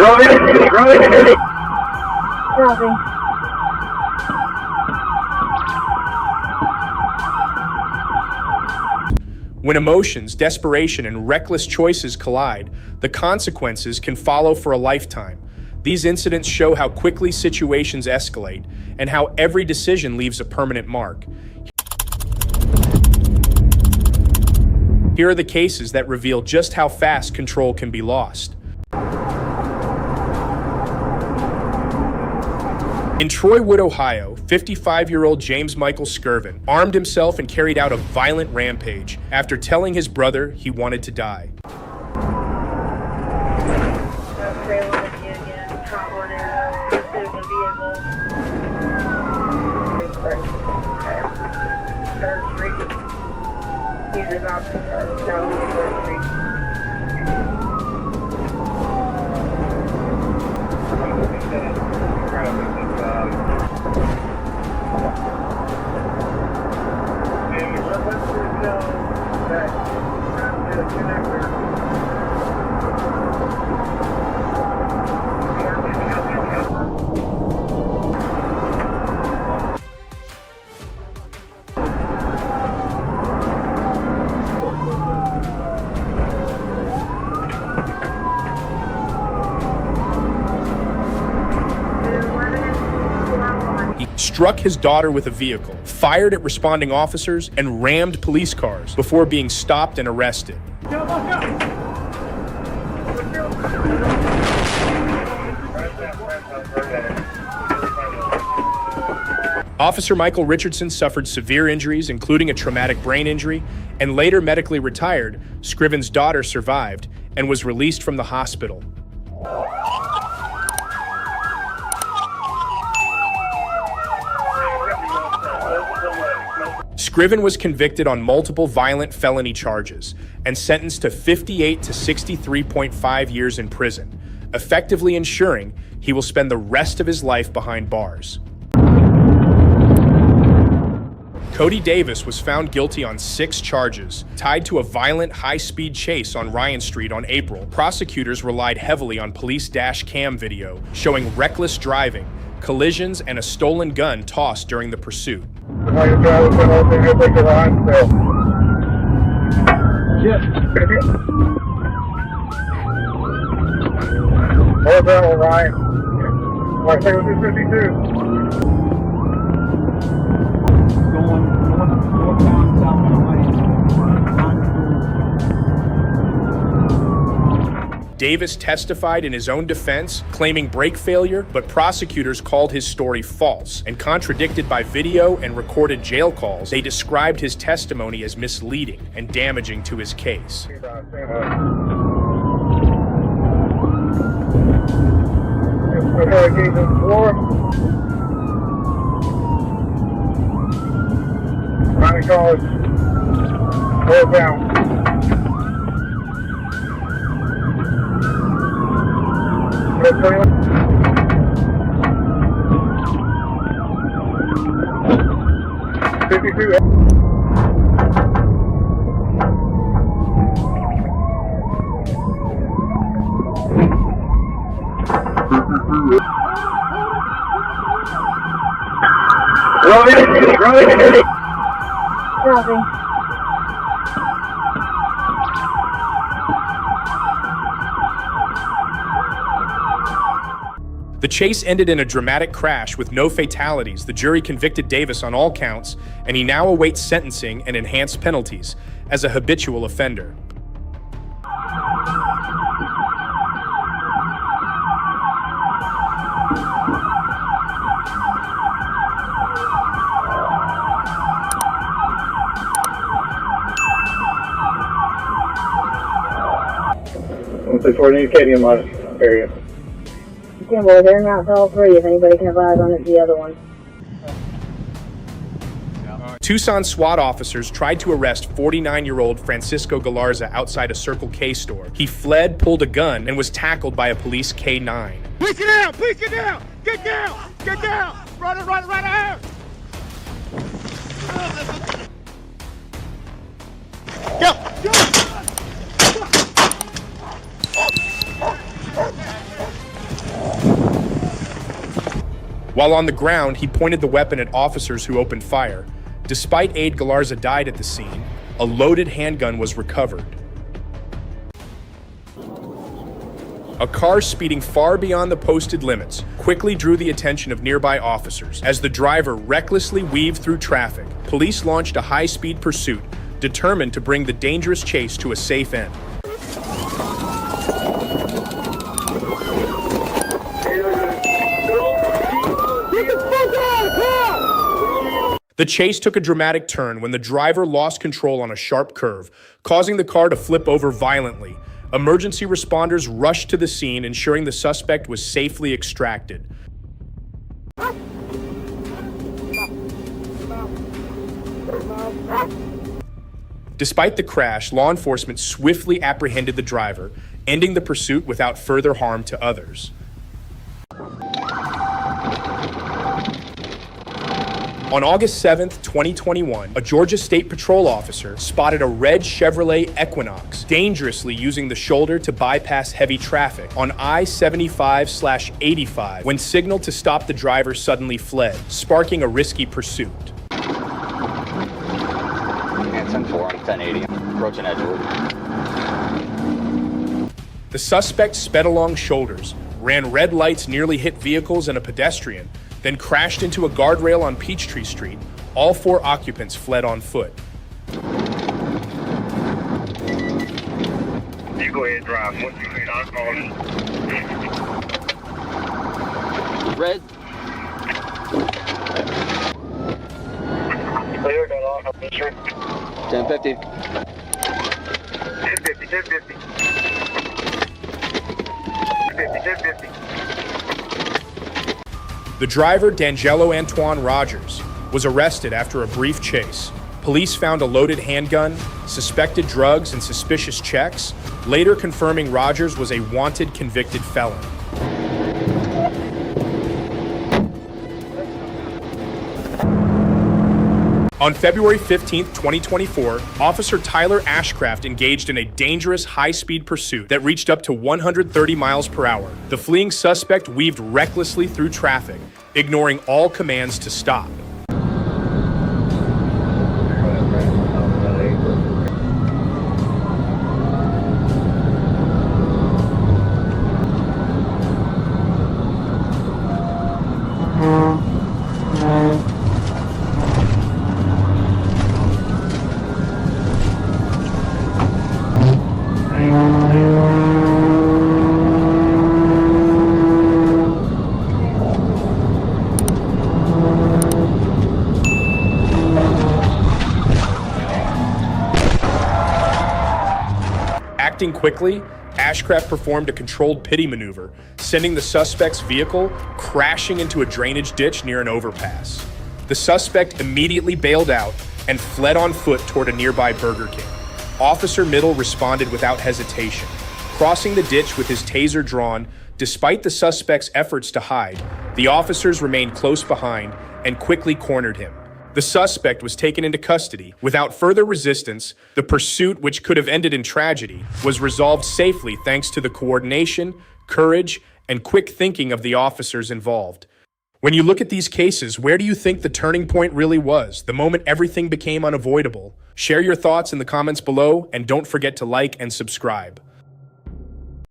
Copy. When emotions, desperation, and reckless choices collide, the consequences can follow for a lifetime. These incidents show how quickly situations escalate and how every decision leaves a permanent mark. Here are the cases that reveal just how fast control can be lost. In Troywood, Ohio, 55-year-old James Michael Skirvin armed himself and carried out a violent rampage after telling his brother he wanted to die. He struck his daughter with a vehicle, fired at responding officers, and rammed police cars before being stopped and arrested. Officer Michael Richardson suffered severe injuries, including a traumatic brain injury, and later medically retired. Skirvin's daughter survived and was released from the hospital. Skirvin was convicted on multiple violent felony charges and sentenced to 58 to 63.5 years in prison, effectively ensuring he will spend the rest of his life behind bars. Cody Davis was found guilty on 6 charges, tied to a violent high-speed chase on Ryan Street on April. Prosecutors relied heavily on police Dashcam video showing reckless driving, collisions, and a stolen gun tossed during the pursuit. Hold on, Ryan. I think it was 52. Davis testified in his own defense, claiming brake failure, but prosecutors called his story false, and contradicted by video and recorded jail calls. They described his testimony as misleading and damaging to his case. Ronnie College, hold down. Copy. The chase ended in a dramatic crash with no fatalities. The jury convicted Davis on all counts, and he now awaits sentencing and enhanced penalties as a habitual offender. For the Acadian area. Okay, well, they're not all 3. If anybody can advise on it, the other one. Tucson SWAT officers tried to arrest 49-year-old Francisco Galarza outside a Circle K store. He fled, pulled a gun, and was tackled by a police K-9. Please get down! Please get down! Get down! Get down! Run out! Go! While on the ground, he pointed the weapon at officers who opened fire. Despite Aide Galarza died at the scene, a loaded handgun was recovered. A car speeding far beyond the posted limits quickly drew the attention of nearby officers. As the driver recklessly weaved through traffic, police launched a high-speed pursuit, determined to bring the dangerous chase to a safe end. The chase took a dramatic turn when the driver lost control on a sharp curve, causing the car to flip over violently. Emergency responders rushed to the scene, ensuring the suspect was safely extracted. Despite the crash, law enforcement swiftly apprehended the driver, ending the pursuit without further harm to others. On August 7, 2021, a Georgia State Patrol officer spotted a red Chevrolet Equinox dangerously using the shoulder to bypass heavy traffic on I-75/85 when signaled to stop. The driver suddenly fled, sparking a risky pursuit. And 10-4 on 1080, approaching Edgewood. The suspect sped along shoulders, ran red lights, nearly hit vehicles and a pedestrian, then crashed into a guardrail on Peachtree Street. All 4 occupants fled on foot. You go ahead and drive. Once you leave, I'll call you. Red. Clear, got on up this street. 1050. 1050, 1050. 1050. The driver, D'Angelo Antoine Rogers, was arrested after a brief chase. Police found a loaded handgun, suspected drugs, and suspicious checks, later confirming Rogers was a wanted convicted felon. On February 15, 2024, Officer Tyler Ashcraft engaged in a dangerous high-speed pursuit that reached up to 130 miles per hour. The fleeing suspect weaved recklessly through traffic, ignoring all commands to stop. Acting quickly, Ashcraft performed a controlled pity maneuver, sending the suspect's vehicle crashing into a drainage ditch near an overpass. The suspect immediately bailed out and fled on foot toward a nearby Burger King. Officer Middle responded without hesitation, crossing the ditch with his taser drawn. Despite the suspect's efforts to hide, the officers remained close behind and quickly cornered him. The suspect was taken into custody. Without further resistance, the pursuit, which could have ended in tragedy, was resolved safely thanks to the coordination, courage, and quick thinking of the officers involved. When you look at these cases, where do you think the turning point really was, the moment everything became unavoidable? Share your thoughts in the comments below, and don't forget to like and subscribe.